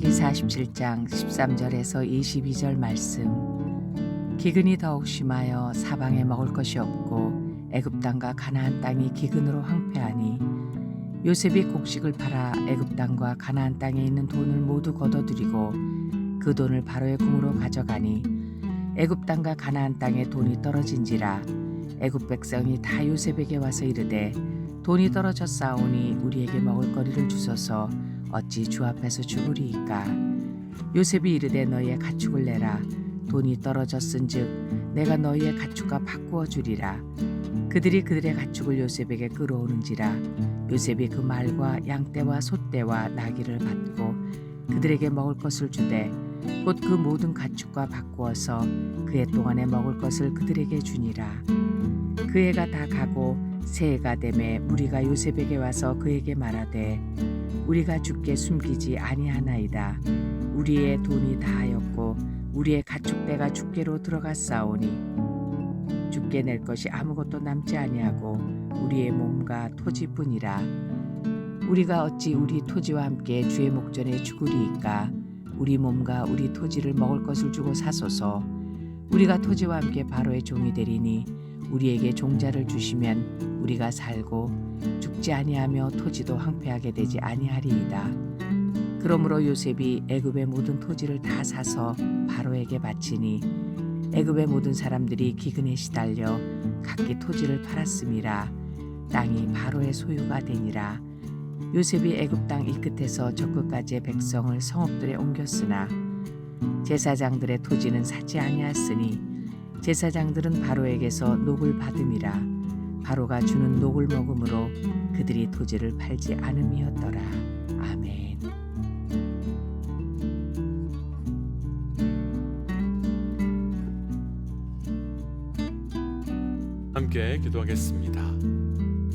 창세기 47장 13절에서 22절 말씀. 기근이 더욱 심하여 사방에 먹을 것이 없고 애굽 땅과 가나안 땅이 기근으로 황폐하니 요셉이 곡식을 팔아 애굽 땅과 가나안 땅에 있는 돈을 모두 거둬들이고 그 돈을 바로의 궁으로 가져가니 애굽 땅과 가나안 땅에 돈이 떨어진지라. 애굽 백성이 다 요셉에게 와서 이르되 돈이 떨어졌사오니 우리에게 먹을 거리를 주소서. 어찌 주 앞에서 죽으리이까. 요셉이 이르되 너희의 가축을 내라. 돈이 떨어졌은즉 내가 너희의 가축과 바꾸어 주리라. 그들이 그들의 가축을 요셉에게 끌어오는지라. 요셉이 그 말과 양떼와 소떼와 나귀를 받고 그들에게 먹을 것을 주되 곧 그 모든 가축과 바꾸어서 그 해 동안에 먹을 것을 그들에게 주니라. 그 해가 다 가고 새 해가 되매 무리가 요셉에게 와서 그에게 말하되 우리가 주께 숨기지 아니하나이다. 우리의 돈이 다하였고 우리의 가축대가 주께로 들어갔사오니 주께 낼 것이 아무것도 남지 아니하고 우리의 몸과 토지뿐이라. 우리가 어찌 우리 토지와 함께 주의 목전에 죽으리이까. 우리 몸과 우리 토지를 먹을 것을 주고 사소서. 우리가 토지와 함께 바로의 종이 되리니 우리에게 종자를 주시면 우리가 살고 죽지 아니하며 토지도 황폐하게 되지 아니하리이다. 그러므로 요셉이 애굽의 모든 토지를 다 사서 바로에게 바치니 애굽의 모든 사람들이 기근에 시달려 각기 토지를 팔았음이라. 땅이 바로의 소유가 되니라. 요셉이 애굽 땅 이 끝에서 저 끝까지의 백성을 성읍들에 옮겼으나 제사장들의 토지는 사지 아니하였으니 제사장들은 바로에게서 녹을 받음이라. 바로가 주는 녹을 먹음으로 그들이 토지를 팔지 않음이었더라. 아멘. 함께 기도하겠습니다.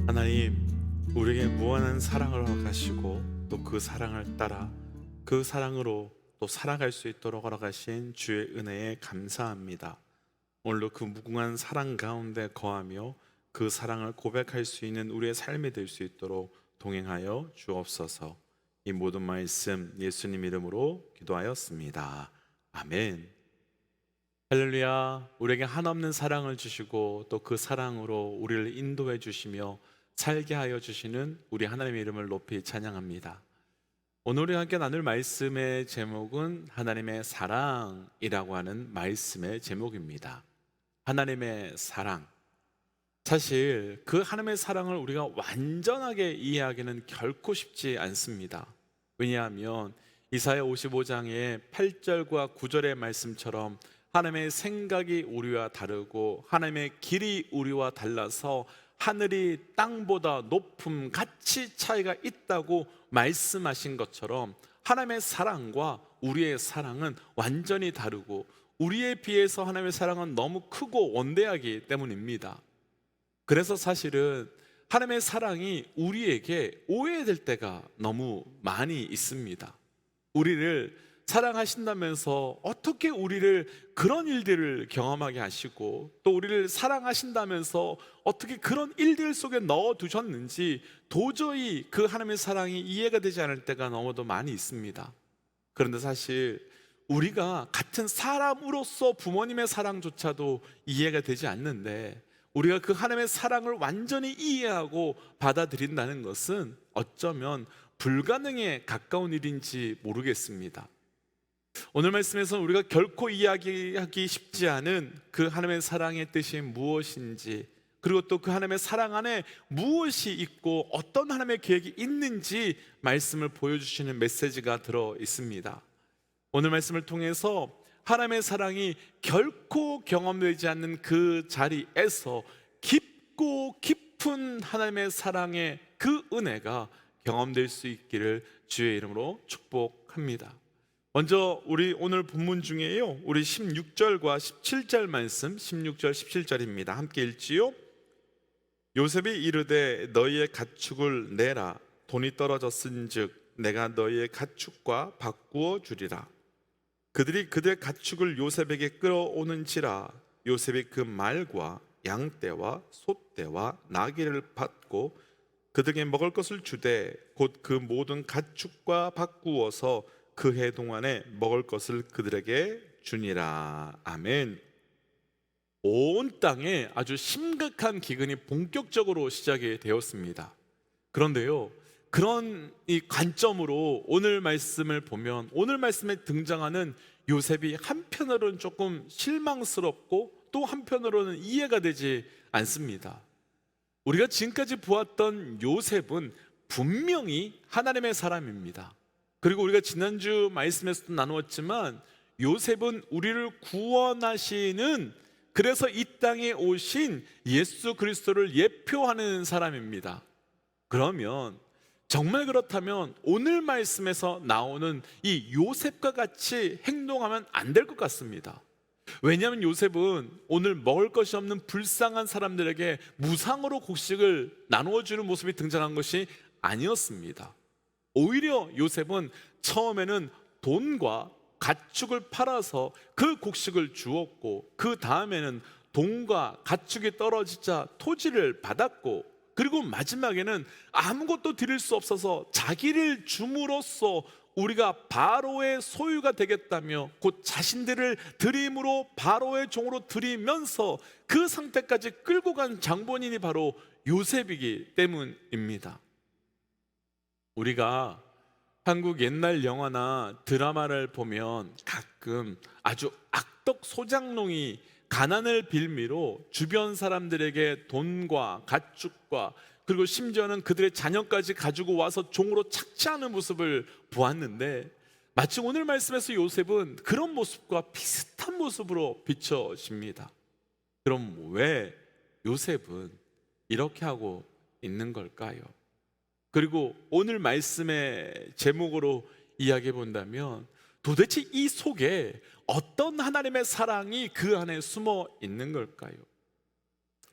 하나님, 우리에게 무한한 사랑을 허락하시고 또 그 사랑을 따라 그 사랑으로 또 살아갈 수 있도록 허락하신 주의 은혜에 감사합니다. 오늘도 그 무궁한 사랑 가운데 거하며 그 사랑을 고백할 수 있는 우리의 삶이 될 수 있도록 동행하여 주옵소서. 이 모든 말씀 예수님 이름으로 기도하였습니다. 아멘. 할렐루야. 우리에게 한없는 사랑을 주시고 또 그 사랑으로 우리를 인도해 주시며 살게 하여 주시는 우리 하나님의 이름을 높이 찬양합니다. 오늘 우리 함께 나눌 말씀의 제목은 하나님의 사랑이라고 하는 말씀의 제목입니다. 하나님의 사랑. 사실 그 하나님의 사랑을 우리가 완전하게 이해하기는 결코 쉽지 않습니다. 왜냐하면 이사야 55장의 8절과 9절의 말씀처럼 하나님의 생각이 우리와 다르고 하나님의 길이 우리와 달라서 하늘이 땅보다 높음 같이 차이가 있다고 말씀하신 것처럼 하나님의 사랑과 우리의 사랑은 완전히 다르고 우리에 비해서 하나님의 사랑은 너무 크고 원대하기 때문입니다. 그래서 사실은 하나님의 사랑이 우리에게 오해될 때가 너무 많이 있습니다. 우리를 사랑하신다면서 어떻게 우리를 그런 일들을 경험하게 하시고 또 우리를 사랑하신다면서 어떻게 그런 일들 속에 넣어두셨는지 도저히 그 하나님의 사랑이 이해가 되지 않을 때가 너무도 많이 있습니다. 그런데 사실 우리가 같은 사람으로서 부모님의 사랑조차도 이해가 되지 않는데 우리가 그 하나님의 사랑을 완전히 이해하고 받아들인다는 것은 어쩌면 불가능에 가까운 일인지 모르겠습니다. 오늘 말씀에서 우리가 결코 이야기하기 쉽지 않은 그 하나님의 사랑의 뜻이 무엇인지 그리고 또 그 하나님의 사랑 안에 무엇이 있고 어떤 하나님의 계획이 있는지 말씀을 보여주시는 메시지가 들어 있습니다. 오늘 말씀을 통해서 하나님의 사랑이 결코 경험되지 않는 그 자리에서 깊고 깊은 하나님의 사랑의 그 은혜가 경험될 수 있기를 주의 이름으로 축복합니다. 먼저 우리 오늘 본문 중에요, 우리 16절과 17절 말씀, 16절 17절입니다. 함께 읽지요. 요셉이 이르되 너희의 가축을 내라. 돈이 떨어졌은즉 내가 너희의 가축과 바꾸어 주리라. 그들이 그들의 가축을 요셉에게 끌어오는지라. 요셉이 그 말과 양떼와 소떼와 나귀를 받고 그들에게 먹을 것을 주되 곧 그 모든 가축과 바꾸어서 그 해 동안에 먹을 것을 그들에게 주니라. 아멘. 온 땅에 아주 심각한 기근이 본격적으로 시작이 되었습니다. 그런데요, 그런 이 관점으로 오늘 말씀을 보면, 오늘 말씀에 등장하는 요셉이 한편으로는 조금 실망스럽고 또 한편으로는 이해가 되지 않습니다. 우리가 지금까지 보았던 요셉은 분명히 하나님의 사람입니다. 그리고 우리가 지난주 말씀에서도 나누었지만 요셉은 우리를 구원하시는, 그래서 이 땅에 오신 예수 그리스도를 예표하는 사람입니다. 그러면 정말 그렇다면 오늘 말씀에서 나오는 이 요셉과 같이 행동하면 안 될 것 같습니다. 왜냐하면 요셉은 오늘 먹을 것이 없는 불쌍한 사람들에게 무상으로 곡식을 나누어 주는 모습이 등장한 것이 아니었습니다. 오히려 요셉은 처음에는 돈과 가축을 팔아서 그 곡식을 주었고, 그 다음에는 돈과 가축이 떨어지자 토지를 받았고, 그리고 마지막에는 아무것도 드릴 수 없어서 자기를 줌으로써 우리가 바로의 소유가 되겠다며 곧 자신들을 드림으로 바로의 종으로 드리면서 그 상태까지 끌고 간 장본인이 바로 요셉이기 때문입니다. 우리가 한국 옛날 영화나 드라마를 보면 가끔 아주 악덕 소장농이 가난을 빌미로 주변 사람들에게 돈과 가축과 그리고 심지어는 그들의 자녀까지 가지고 와서 종으로 착취하는 모습을 보았는데, 마치 오늘 말씀에서 요셉은 그런 모습과 비슷한 모습으로 비춰집니다. 그럼 왜 요셉은 이렇게 하고 있는 걸까요? 그리고 오늘 말씀의 제목으로 이야기해 본다면 도대체 이 속에 어떤 하나님의 사랑이 그 안에 숨어 있는 걸까요?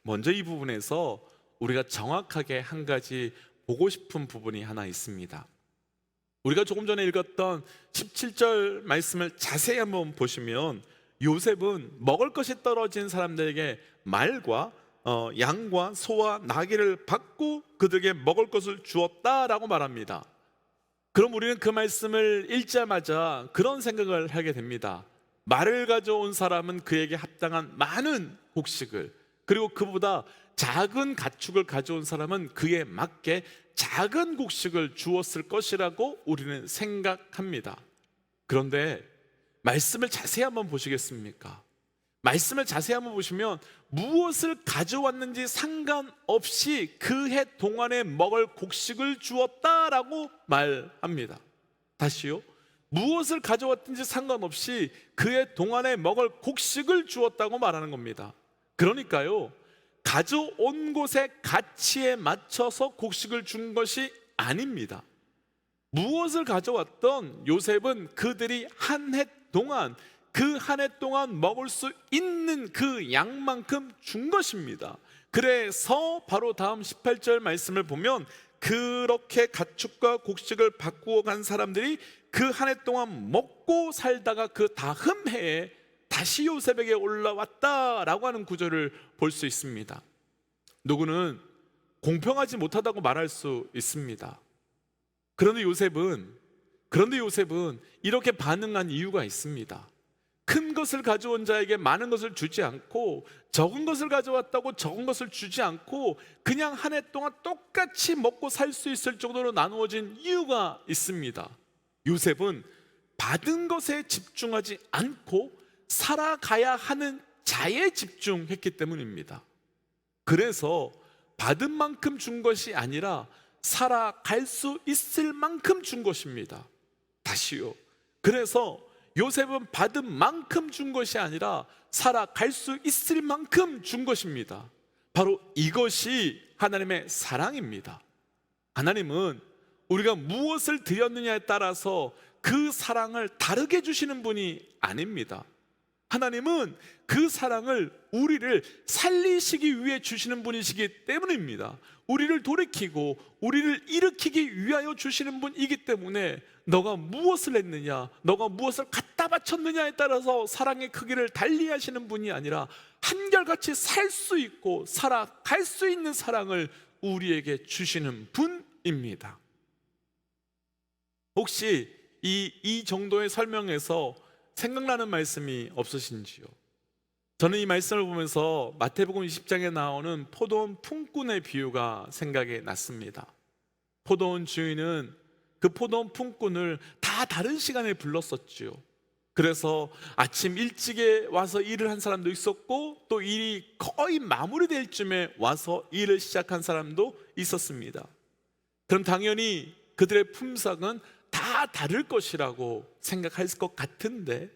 먼저 이 부분에서 우리가 정확하게 한 가지 보고 싶은 부분이 하나 있습니다. 우리가 조금 전에 읽었던 17절 말씀을 자세히 한번 보시면 요셉은 먹을 것이 떨어진 사람들에게 말과 양과 소와 나귀를 받고 그들에게 먹을 것을 주었다라고 말합니다. 그럼 우리는 그 말씀을 읽자마자 그런 생각을 하게 됩니다. 말을 가져온 사람은 그에게 합당한 많은 곡식을, 그리고 그보다 작은 가축을 가져온 사람은 그에 맞게 작은 곡식을 주었을 것이라고 우리는 생각합니다. 그런데 말씀을 자세히 한번 보시겠습니까? 말씀을 자세히 한번 보시면 무엇을 가져왔는지 상관없이 그 해 동안에 먹을 곡식을 주었다라고 말합니다. 다시요, 무엇을 가져왔든지 상관없이 그 해 동안에 먹을 곡식을 주었다고 말하는 겁니다. 그러니까요, 가져온 곳의 가치에 맞춰서 곡식을 준 것이 아닙니다. 무엇을 가져왔던 요셉은 그들이 한 해 동안, 그 한 해 동안 먹을 수 있는 그 양만큼 준 것입니다. 그래서 바로 다음 18절 말씀을 보면 그렇게 가축과 곡식을 바꾸어 간 사람들이 그 한 해 동안 먹고 살다가 그 다음 해에 다시 요셉에게 올라왔다라고 하는 구절을 볼 수 있습니다. 누구는 공평하지 못하다고 말할 수 있습니다. 그런데 요셉은 이렇게 반응한 이유가 있습니다. 큰 것을 가져온 자에게 많은 것을 주지 않고, 적은 것을 가져왔다고 적은 것을 주지 않고 그냥 한 해 동안 똑같이 먹고 살 수 있을 정도로 나누어진 이유가 있습니다. 요셉은 받은 것에 집중하지 않고 살아가야 하는 자에 집중했기 때문입니다. 그래서 받은 만큼 준 것이 아니라 살아갈 수 있을 만큼 준 것입니다. 다시요, 그래서 요셉은 받은 만큼 준 것이 아니라 살아갈 수 있을 만큼 준 것입니다. 바로 이것이 하나님의 사랑입니다. 하나님은 우리가 무엇을 드렸느냐에 따라서 그 사랑을 다르게 주시는 분이 아닙니다. 하나님은 그 사랑을 우리를 살리시기 위해 주시는 분이시기 때문입니다. 우리를 돌이키고 우리를 일으키기 위하여 주시는 분이기 때문에 너가 무엇을 했느냐, 너가 무엇을 갖다 바쳤느냐에 따라서 사랑의 크기를 달리하시는 분이 아니라 한결같이 살 수 있고 살아갈 수 있는 사랑을 우리에게 주시는 분입니다. 혹시 이 정도의 설명에서 생각나는 말씀이 없으신지요? 저는 이 말씀을 보면서 마태복음 20장에 나오는 포도원 품꾼의 비유가 생각이 났습니다. 포도원 주인은 그 포도원 품꾼을 다 다른 시간에 불렀었지요. 그래서 아침 일찍에 와서 일을 한 사람도 있었고, 또 일이 거의 마무리될 쯤에 와서 일을 시작한 사람도 있었습니다. 그럼 당연히 그들의 품삯은 다 다를 것이라고 생각할 것 같은데,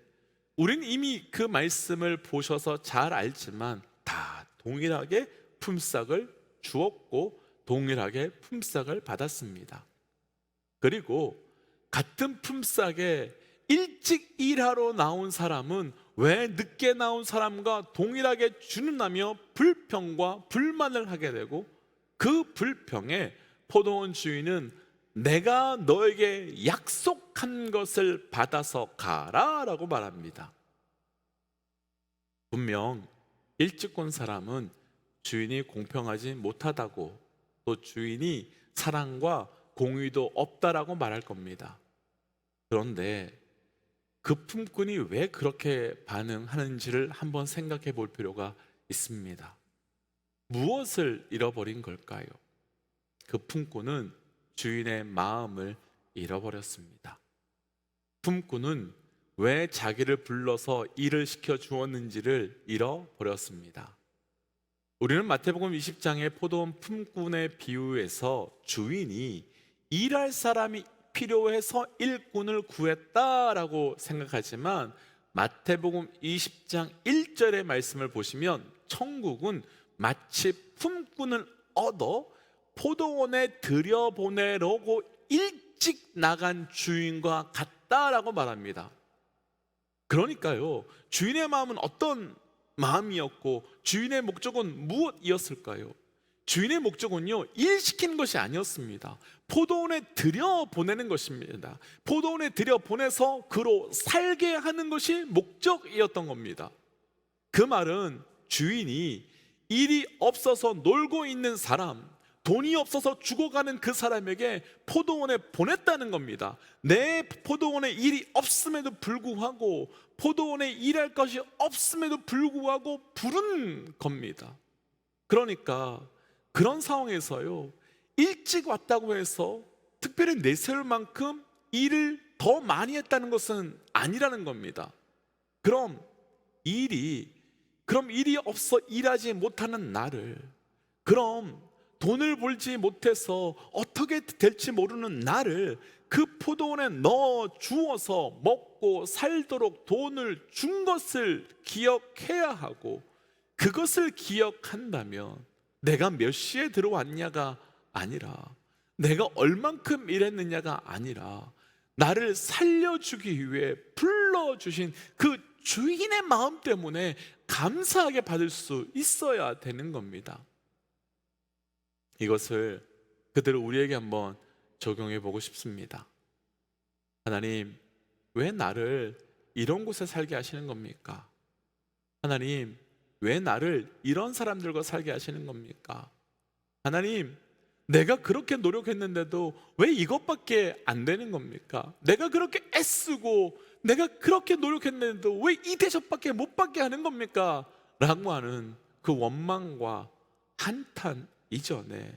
우린 이미 그 말씀을 보셔서 잘 알지만 다 동일하게 품삯을 주었고 동일하게 품삯을 받았습니다. 그리고 같은 품삯에 일찍 일하러 나온 사람은 왜 늦게 나온 사람과 동일하게 주는다며 불평과 불만을 하게 되고, 그 불평에 포도원 주인은 내가 너에게 약속한 것을 받아서 가라 라고 말합니다. 분명 일찍 온 사람은 주인이 공평하지 못하다고, 또 주인이 사랑과 공의도 없다라고 말할 겁니다. 그런데 그 품꾼이 왜 그렇게 반응하는지를 한번 생각해 볼 필요가 있습니다. 무엇을 잃어버린 걸까요? 그 품꾼은 주인의 마음을 잃어버렸습니다. 품꾼은 왜 자기를 불러서 일을 시켜 주었는지를 잃어버렸습니다. 우리는 마태복음 20장의 포도원 품꾼의 비유에서 주인이 일할 사람이 필요해서 일꾼을 구했다라고 생각하지만, 마태복음 20장 1절의 말씀을 보시면 천국은 마치 품꾼을 얻어 포도원에 들여보내려고 일찍 나간 주인과 같다라고 말합니다. 그러니까요, 주인의 마음은 어떤 마음이었고 주인의 목적은 무엇이었을까요? 주인의 목적은요, 일시키는 것이 아니었습니다. 포도원에 들여보내는 것입니다. 포도원에 들여보내서 그로 살게 하는 것이 목적이었던 겁니다. 그 말은 주인이 일이 없어서 놀고 있는 사람, 돈이 없어서 죽어가는 그 사람에게 포도원에 보냈다는 겁니다. 내 포도원에 일이 없음에도 불구하고, 포도원에 일할 것이 없음에도 불구하고 부른 겁니다. 그러니까 그런 상황에서요, 일찍 왔다고 해서 특별히 내세울 만큼 일을 더 많이 했다는 것은 아니라는 겁니다. 그럼 일이 없어 일하지 못하는 나를, 그럼 돈을 벌지 못해서 어떻게 될지 모르는 나를 그 포도원에 넣어 주어서 먹고 살도록 돈을 준 것을 기억해야 하고, 그것을 기억한다면 내가 몇 시에 들어왔냐가 아니라, 내가 얼만큼 일했느냐가 아니라, 나를 살려주기 위해 불러주신 그 주인의 마음 때문에 감사하게 받을 수 있어야 되는 겁니다. 이것을 그대로 우리에게 한번 적용해 보고 싶습니다. 하나님, 왜 나를 이런 곳에 살게 하시는 겁니까? 하나님, 왜 나를 이런 사람들과 살게 하시는 겁니까? 하나님, 내가 그렇게 노력했는데도 왜 이것밖에 안 되는 겁니까? 내가 그렇게 애쓰고 내가 그렇게 노력했는데도 왜 이 대접밖에 못 받게 하는 겁니까? 라고 하는 그 원망과 한탄 이전에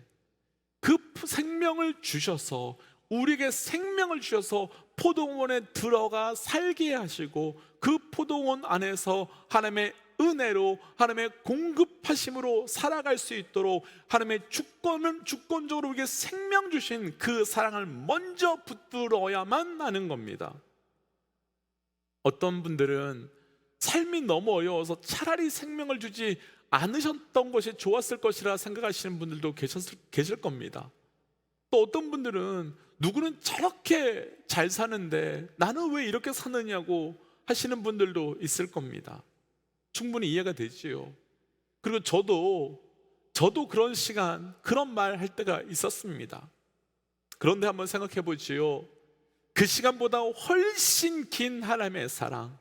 그 생명을 주셔서, 우리에게 생명을 주셔서 포도원에 들어가 살게 하시고, 그 포도원 안에서 하나님의 은혜로, 하나님의 공급하심으로 살아갈 수 있도록 하나님의 주권적으로 우리에게 생명 주신 그 사랑을 먼저 붙들어야만 하는 겁니다. 어떤 분들은 삶이 너무 어려워서 차라리 생명을 주지 않으셨던 것이 좋았을 것이라 생각하시는 분들도 계실 겁니다. 또 어떤 분들은 누구는 저렇게 잘 사는데 나는 왜 이렇게 사느냐고 하시는 분들도 있을 겁니다. 충분히 이해가 되지요. 그리고 저도 그런 시간, 그런 말 할 때가 있었습니다. 그런데 한번 생각해 보지요. 그 시간보다 훨씬 긴 하나님의 사랑,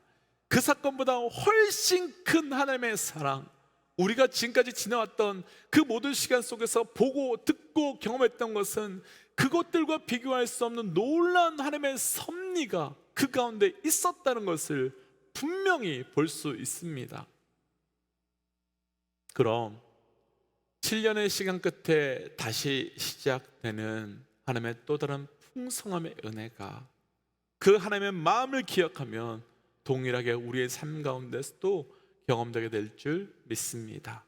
그 사건보다 훨씬 큰 하나님의 사랑, 우리가 지금까지 지나왔던 그 모든 시간 속에서 보고 듣고 경험했던 것은 그것들과 비교할 수 없는 놀라운 하나님의 섭리가 그 가운데 있었다는 것을 분명히 볼 수 있습니다. 그럼 7년의 시간 끝에 다시 시작되는 하나님의 또 다른 풍성함의 은혜가 그 하나님의 마음을 기억하면 동일하게 우리의 삶 가운데서도 경험되게 될 줄 믿습니다.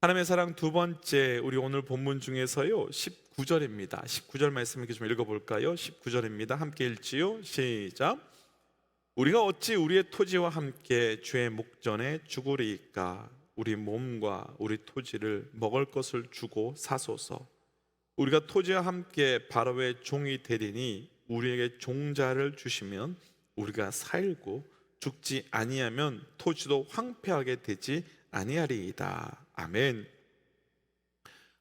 하나님의 사랑 두 번째, 우리 오늘 본문 중에서요 19절입니다. 19절 말씀 이렇게 좀 읽어볼까요? 19절입니다. 함께 읽지요. 시작. 우리가 어찌 우리의 토지와 함께 주의 목전에 죽으리이까? 우리 몸과 우리 토지를 먹을 것을 주고 사소서. 우리가 토지와 함께 바로의 종이 되리니 우리에게 종자를 주시면 우리가 살고 죽지 아니하면 토지도 황폐하게 되지 아니하리이다. 아멘.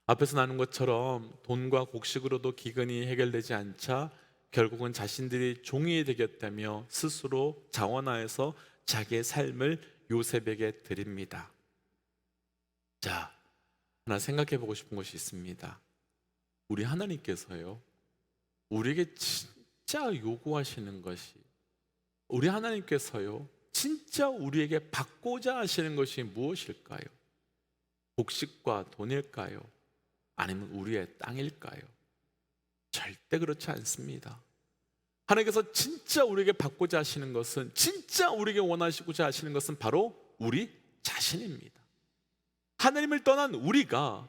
앞에서 나눈 것처럼 돈과 곡식으로도 기근이 해결되지 않자 결국은 자신들이 종이 되겠다며 스스로 자원하여서 자기의 삶을 요셉에게 드립니다. 자, 하나 생각해 보고 싶은 것이 있습니다. 우리 하나님께서요, 우리에게 진짜 요구하시는 것이, 우리 하나님께서요 진짜 우리에게 받고자 하시는 것이 무엇일까요? 곡식과 돈일까요? 아니면 우리의 땅일까요? 절대 그렇지 않습니다. 하나님께서 진짜 우리에게 받고자 하시는 것은, 진짜 우리에게 원하시고자 하시는 것은 바로 우리 자신입니다. 하나님을 떠난 우리가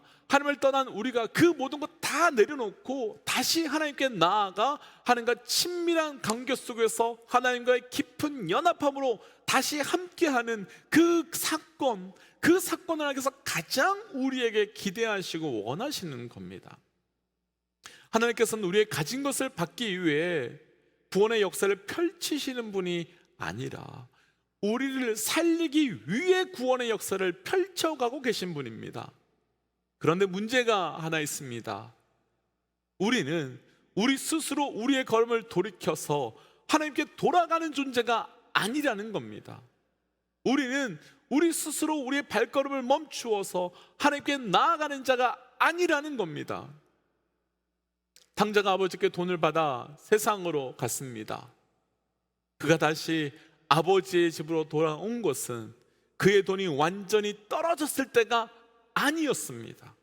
그 모든 것 다 내려놓고 다시 하나님께 나아가 하나님과 친밀한 관계 속에서 하나님과의 깊은 연합함으로 다시 함께하는 그 사건을 하나님께서 가장 우리에게 기대하시고 원하시는 겁니다. 하나님께서는 우리의 가진 것을 받기 위해 구원의 역사를 펼치시는 분이 아니라 우리를 살리기 위해 구원의 역사를 펼쳐가고 계신 분입니다. 그런데 문제가 하나 있습니다. 우리는 우리 스스로 우리의 걸음을 돌이켜서 하나님께 돌아가는 존재가 아니라는 겁니다. 우리는 우리 스스로 우리의 발걸음을 멈추어서 하나님께 나아가는 자가 아니라는 겁니다. 탕자가 아버지께 돈을 받아 세상으로 갔습니다. 그가 다시 아버지의 집으로 돌아온 것은 그의 돈이 완전히 떨어졌을 때가 아니었습니다.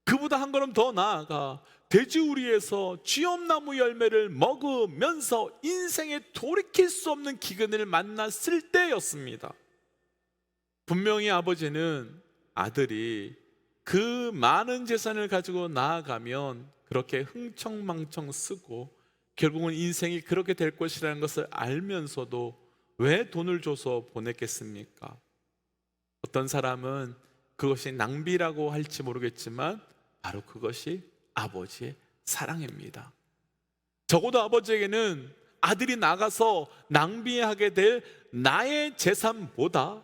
그보다 한 걸음 더 나아가 돼지우리에서 쥐엄나무 열매를 먹으면서 인생에 돌이킬 수 없는 기근을 만났을 때였습니다. 분명히 아버지는 아들이 그 많은 재산을 가지고 나아가면 그렇게 흥청망청 쓰고 결국은 인생이 그렇게 될 것이라는 것을 알면서도 왜 돈을 줘서 보냈겠습니까? 어떤 사람은 그것이 낭비라고 할지 모르겠지만 바로 그것이 아버지의 사랑입니다. 적어도 아버지에게는 아들이 나가서 낭비하게 될 나의 재산보다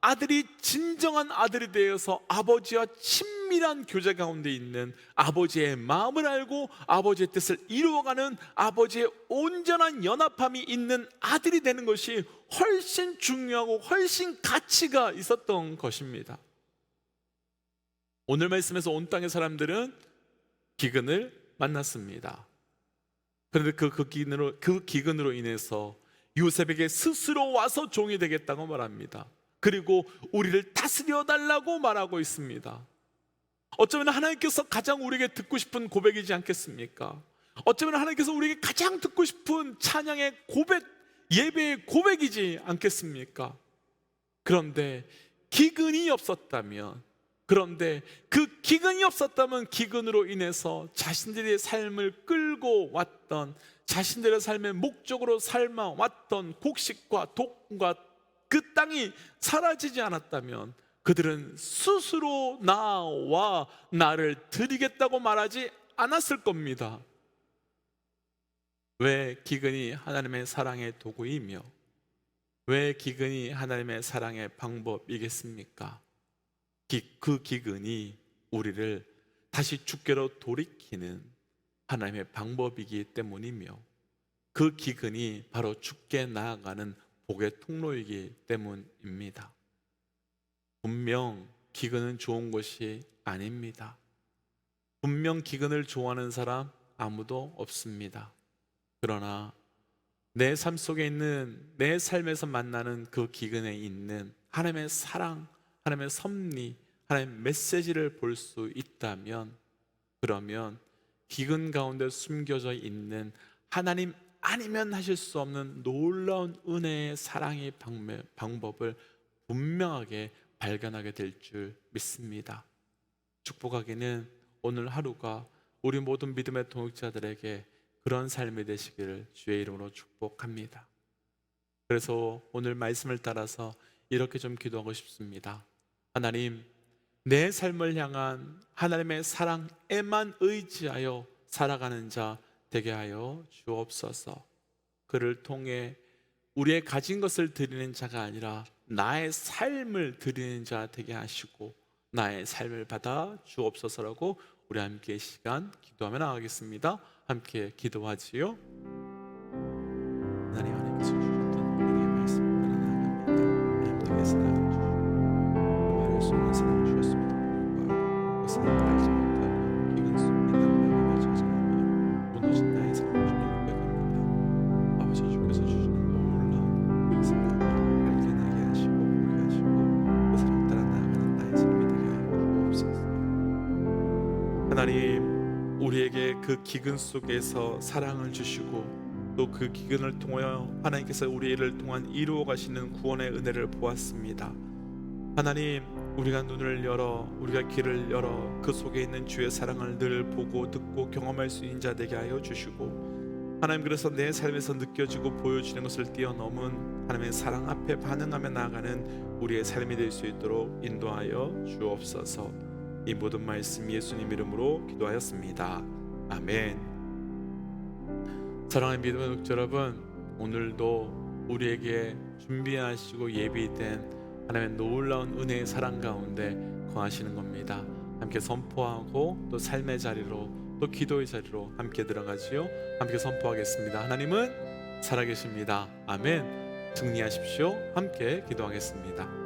아들이 진정한 아들이 되어서 아버지와 친밀한 교제 가운데 있는 아버지의 마음을 알고 아버지의 뜻을 이루어가는 아버지의 온전한 연합함이 있는 아들이 되는 것이 훨씬 중요하고 훨씬 가치가 있었던 것입니다. 오늘 말씀에서 온 땅의 사람들은 기근을 만났습니다. 그런데 그 기근으로 인해서 요셉에게 스스로 와서 종이 되겠다고 말합니다. 그리고 우리를 다스려 달라고 말하고 있습니다. 어쩌면 하나님께서 가장 우리에게 듣고 싶은 고백이지 않겠습니까? 어쩌면 하나님께서 우리에게 가장 듣고 싶은 찬양의 고백, 예배의 고백이지 않겠습니까? 그런데 기근이 없었다면, 그 기근이 없었다면 기근으로 인해서 자신들의 삶을 끌고 왔던, 자신들의 삶의 목적으로 삶아왔던 곡식과 돈과 그 땅이 사라지지 않았다면 그들은 스스로 나와 나를 드리겠다고 말하지 않았을 겁니다. 왜 기근이 하나님의 사랑의 도구이며 왜 기근이 하나님의 사랑의 방법이겠습니까? 그 기근이 우리를 다시 주께로 돌이키는 하나님의 방법이기 때문이며 그 기근이 바로 주께 나아가는 복의 통로이기 때문입니다. 분명 기근은 좋은 것이 아닙니다. 분명 기근을 좋아하는 사람 아무도 없습니다. 그러나 내 삶 속에 있는, 내 삶에서 만나는 그 기근에 있는 하나님의 사랑, 하나님의 섭리, 하나님의 메시지를 볼 수 있다면, 그러면 기근 가운데 숨겨져 있는 하나님 아니면 하실 수 없는 놀라운 은혜의 사랑의 방법을 분명하게 발견하게 될 줄 믿습니다. 축복하기는 오늘 하루가 우리 모든 믿음의 동역자들에게 그런 삶이 되시기를 주의 이름으로 축복합니다. 그래서 오늘 말씀을 따라서 이렇게 좀 기도하고 싶습니다. 하나님, 내 삶을 향한 하나님의 사랑에만 의지하여 살아가는 자 되게 하여 주옵소서. 그를 통해 우리의 가진 것을 드리는 자가 아니라 나의 삶을 드리는 자 되게 하시고 나의 삶을 받아 주옵소서라고 우리 함께 시간 기도하며 나가겠습니다. 함께 기도하지요. 하나님 안에서 주셨던 은혜의 말씀을 나갑니다. 하나님께서 나를 주시고 말할 수 없는 사랑을 주셨습니다. 그 사랑을 알지 못하고 기근 속에 남남을 찾아가며 무너진 나의 삶을 주님 고백합니다. 아버지 주께서 주시는 놀라운 그 사랑을 발견하게 하시고 보게 하시고 그 사랑 따라 나아가는 나의 삶이 되게 하여 주옵소서. 하나님, 우리에게 그 기근 속에서 사랑을 주시고 또 그 기근을 통하여 하나님께서 우리를 통한 이루어 가시는 구원의 은혜를 보았습니다. 하나님, 우리가 눈을 열어, 우리가 귀를 열어 그 속에 있는 주의 사랑을 늘 보고 듣고 경험할 수 있는 자 되게 하여 주시고, 하나님, 그래서 내 삶에서 느껴지고 보여지는 것을 뛰어넘은 하나님의 사랑 앞에 반응하며 나아가는 우리의 삶이 될 수 있도록 인도하여 주옵소서. 이 모든 말씀 예수님 이름으로 기도하였습니다. 아멘. 사랑하는 믿음의 독자 여러분, 오늘도 우리에게 준비하시고 예비된 하나님의 놀라운 은혜의 사랑 가운데 거하시는 겁니다. 함께 선포하고 또 삶의 자리로 또 기도의 자리로 함께 들어가지요. 함께 선포하겠습니다. 하나님은 살아계십니다. 아멘. 승리하십시오. 함께 기도하겠습니다.